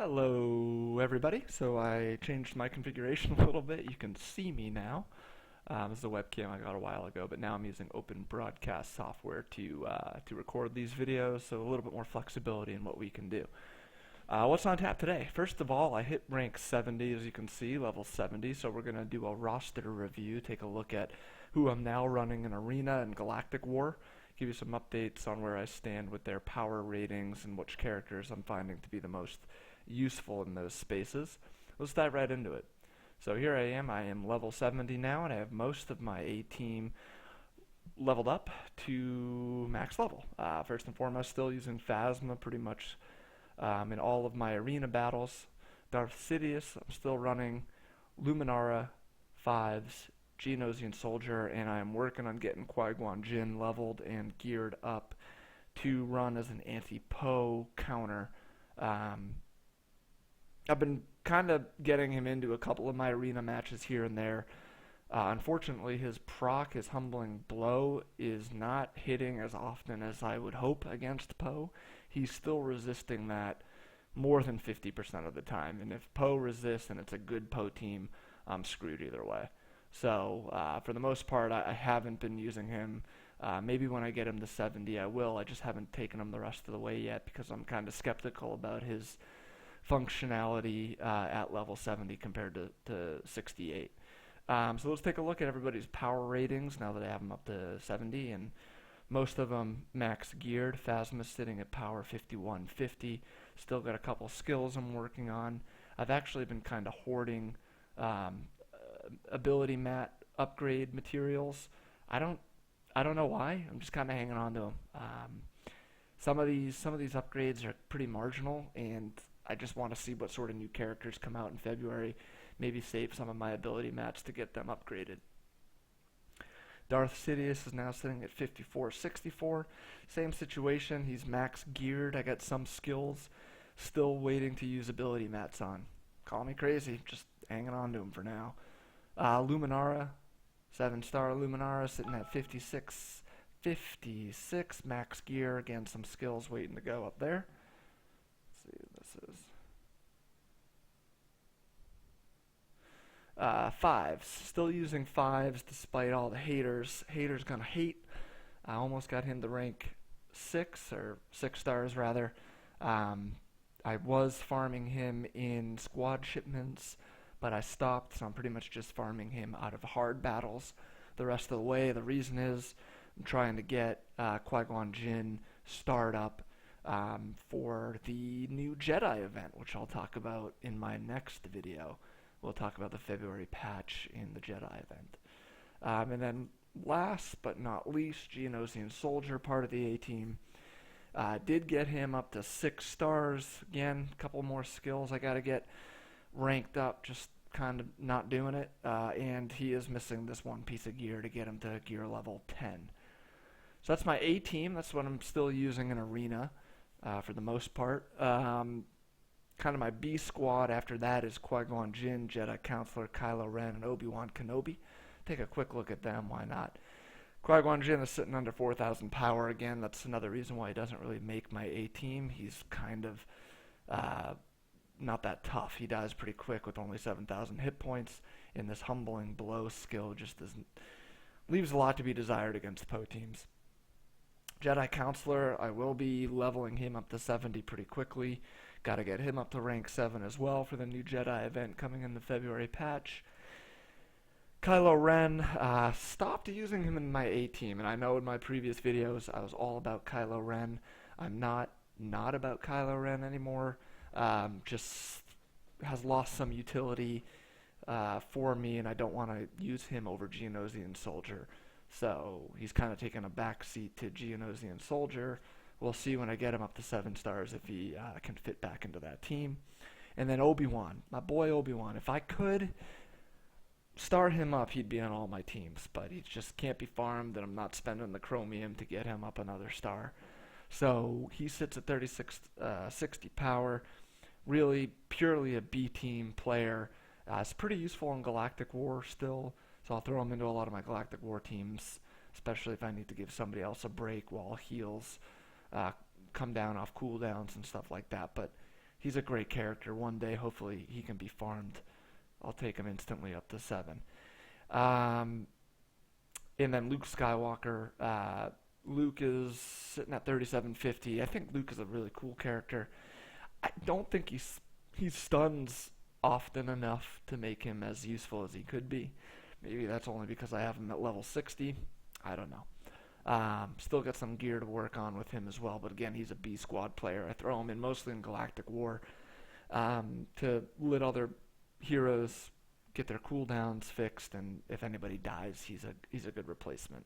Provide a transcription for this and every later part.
Hello everybody. So I changed my configuration a little bit. You can see me now. This is a webcam I got a while ago, but now I'm using Open Broadcast software to record these videos, so a little bit more flexibility in what we can do. What's on tap today? First of all, I hit rank 70, as you can see, level 70, so we're going to do a roster review, take a look at who I'm now running in Arena and Galactic War, give you some updates on where I stand with their power ratings and which characters I'm finding to be the most useful in those spaces. Let's dive right into it. So here I am level 70 now, and I have most of my A team leveled up to max level. First and foremost, still using Phasma pretty much in all of my arena battles. Darth Sidious, I'm still running Luminara, Fives, Geonosian Soldier, and I am working on getting Qui-Gon Jinn leveled and geared up to run as an anti-Poe counter. I've been kind of getting him into a couple of my arena matches here and there. Unfortunately, his proc, his humbling blow, is not hitting as often as I would hope against Poe. He's still resisting that more than 50% of the time. And if Poe resists and it's a good Poe team, I'm screwed either way. So for the most part, I haven't been using him. Maybe when I get him to 70, I will. I just haven't taken him the rest of the way yet because I'm kind of skeptical about his functionality at level 70 compared to 68. So let's take a look at everybody's power ratings now that I have them up to 70, and most of them max geared. Phasma's sitting at power 5150. Still got a couple skills I'm working on. I've actually been kind of hoarding ability mat upgrade materials. I don't know why. I'm just kind of hanging on to them. Some of these upgrades are pretty marginal, and I just want to see what sort of new characters come out in February. Maybe save some of my ability mats to get them upgraded. Darth Sidious is now sitting at 5464. Same situation. He's max geared. I got some skills still waiting to use ability mats on. Call me crazy. Just hanging on to him for now. Luminara, 7-star Luminara, sitting at 56 max gear. Again, some skills waiting to go up there. Let's see what this is. Fives. Still using fives despite all the haters. Haters gonna hate. I almost got him to rank 6, or 6 stars rather. I was farming him in squad shipments, but I stopped, so I'm pretty much just farming him out of hard battles the rest of the way. The reason is I'm trying to get Qui-Gon Jinn starred up for the new Jedi event, which I'll talk about in my next video. We'll talk about the February patch in the Jedi event. And then last but not least, Geonosian Soldier, part of the A-team. Did get him up to 6 stars. Again, a couple more skills I got to get ranked up, just kind of not doing it. And he is missing this one piece of gear to get him to gear level 10. So that's my A-team. That's what I'm still using in Arena for the most part. Kind of my B squad after that is Qui-Gon Jinn, Jedi Counselor, Kylo Ren, and Obi-Wan Kenobi. Take a quick look at them, why not? Qui-Gon Jinn is sitting under 4,000 power again. That's another reason why he doesn't really make my A-team. He's kind of not that tough. He dies pretty quick with only 7,000 hit points, and this humbling blow skill just doesn't leaves a lot to be desired against Poe teams. Jedi Counselor, I will be leveling him up to 70 pretty quickly. Got to get him up to rank 7 as well for the new Jedi event coming in the February patch. Kylo Ren, stopped using him in my A-team, and I know in my previous videos I was all about Kylo Ren. I'm not about Kylo Ren anymore. Just has lost some utility for me, and I don't want to use him over Geonosian Soldier. So he's kind of taken a backseat to Geonosian Soldier. We'll see when I get him up to 7 stars if he can fit back into that team. And then Obi-Wan, my boy Obi-Wan. If I could start him up, he'd be on all my teams, but he just can't be farmed, and I'm not spending the chromium to get him up another star. So he sits at 60 power, really purely a B team player. It's pretty useful in Galactic War still, so I'll throw him into a lot of my Galactic War teams, especially if I need to give somebody else a break while heals come down off cooldowns and stuff like that. But he's a great character. One day, hopefully, he can be farmed. I'll take him instantly up to 7. Um, and then Luke Skywalker. Luke is sitting at 3750. I think Luke is a really cool character. I don't think he stuns often enough to make him as useful as he could be. Maybe that's only because I have him at level 60. I don't know. Still got some gear to work on with him as well, but again, he's a B squad player. I throw him in mostly in Galactic War to let other heroes get their cooldowns fixed, and if anybody dies, he's a good replacement.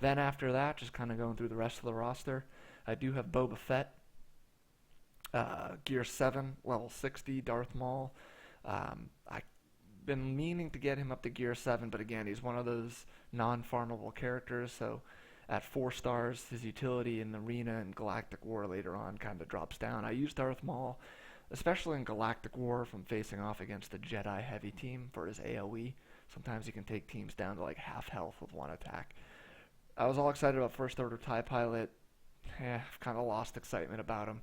Then after that, just kind of going through the rest of the roster, I do have Boba Fett, Gear 7, level 60, Darth Maul. I've been meaning to get him up to Gear 7, but again, he's one of those non-farmable characters, so at 4 stars, his utility in the arena and Galactic War later on kind of drops down. I use Darth Maul, especially in Galactic War, from facing off against a Jedi heavy team for his AoE. Sometimes he can take teams down to like half health with one attack. I was all excited about First Order TIE Pilot. I've kind of lost excitement about him.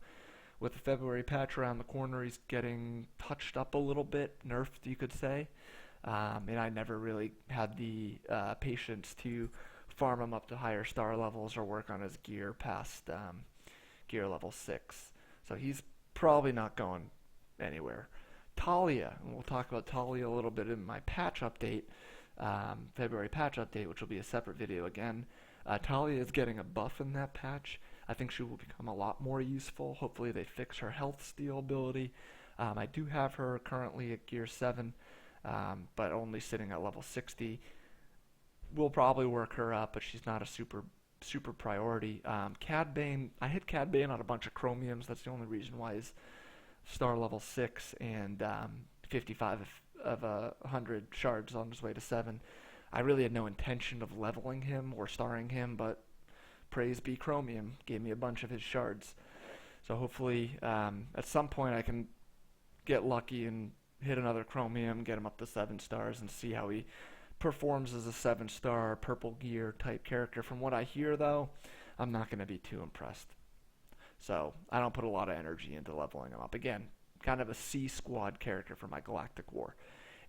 With the February patch around the corner, he's getting touched up a little bit, nerfed, you could say. And I never really had the patience to farm him up to higher star levels or work on his gear past gear level 6. So he's probably not going anywhere. Talia, and we'll talk about Talia a little bit in my patch update, February patch update, which will be a separate video again. Talia is getting a buff in that patch. I think she will become a lot more useful. Hopefully they fix her health steal ability. I do have her currently at Gear 7, but only sitting at level 60. We'll probably work her up, but she's not a super priority. Cad Bane, I hit Cad Bane on a bunch of chromiums. That's the only reason why he's star level 6 and 55 of 100 shards on his way to 7. I really had no intention of leveling him or starring him, but praise be Chromium gave me a bunch of his shards. So hopefully at some point I can get lucky and hit another Chromium, get him up to 7 stars, and see how he performs as a 7-star purple gear type character. From what I hear, though, I'm not going to be too impressed. So I don't put a lot of energy into leveling him up. Again, kind of a C squad character for my Galactic War.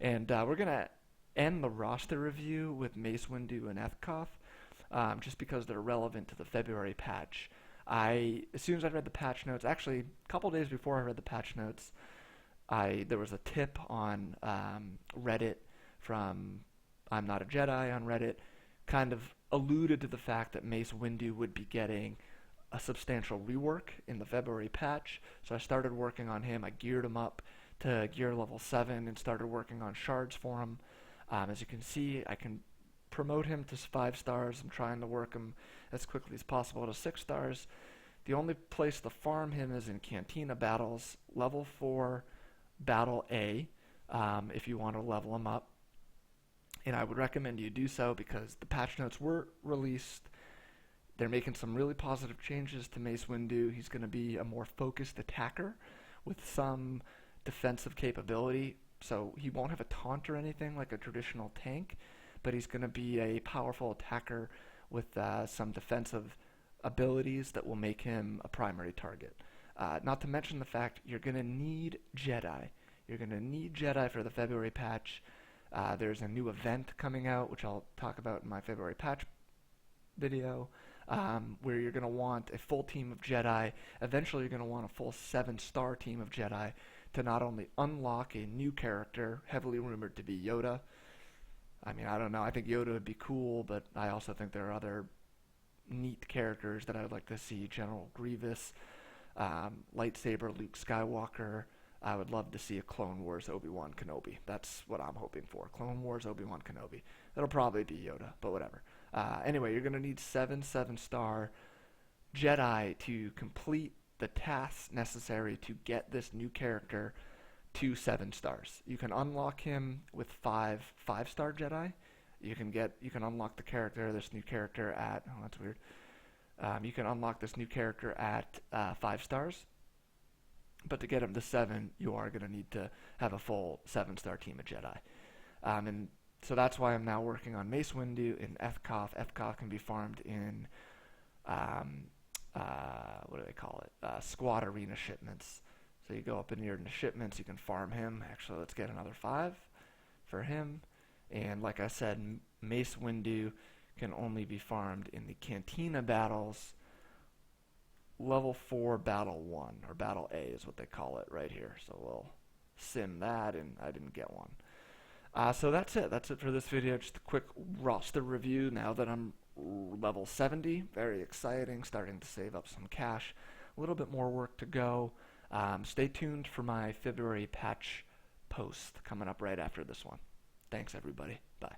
And we're going to end the roster review with Mace Windu and Ethkoff, just because they're relevant to the February patch. As soon as I read the patch notes, actually a couple days before I read the patch notes, there was a tip on Reddit from I'm Not a Jedi on Reddit, kind of alluded to the fact that Mace Windu would be getting a substantial rework in the February patch. So I started working on him. I geared him up to gear level 7 and started working on shards for him. As you can see, I can promote him to 5 stars. I'm trying to work him as quickly as possible to 6 stars. The only place to farm him is in Cantina battles, level 4 battle A, if you want to level him up. And I would recommend you do so because the patch notes were released. They're making some really positive changes to Mace Windu. He's going to be a more focused attacker with some defensive capability. So he won't have a taunt or anything like a traditional tank, but he's going to be a powerful attacker with some defensive abilities that will make him a primary target. Not to mention the fact you're going to need Jedi. You're going to need Jedi for the February patch. There's a new event coming out, which I'll talk about in my February patch video, where you're going to want a full team of Jedi. Eventually, you're going to want a full 7-star team of Jedi to not only unlock a new character, heavily rumored to be Yoda. I mean, I don't know. I think Yoda would be cool, but I also think there are other neat characters that I would like to see. General Grievous, lightsaber Luke Skywalker. I would love to see a Clone Wars Obi-Wan Kenobi. That's what I'm hoping for. Clone Wars Obi-Wan Kenobi. That'll probably be Yoda, but whatever. Anyway, you're going to need 7-star Jedi to complete the tasks necessary to get this new character to 7 stars. You can unlock him with 5-star Jedi. You can unlock this new character at, oh, that's weird. You can unlock this new character at 5 stars. But to get him to 7, you are going to need to have a full 7-star team of Jedi. And so that's why I'm now working on Mace Windu and Ethkoff. Ethkoff can be farmed in, what do they call it? Squad arena shipments. So you go up in here into shipments, you can farm him. Actually, let's get another 5 for him. And like I said, Mace Windu can only be farmed in the Cantina battles, level 4 battle 1, or battle A is what they call it right here. So we'll sim that, and I didn't get one. So that's it. That's it for this video. Just a quick roster review now that I'm level 70. Very exciting. Starting to save up some cash. A little bit more work to go. Stay tuned for my February patch post coming up right after this one. Thanks, everybody. Bye.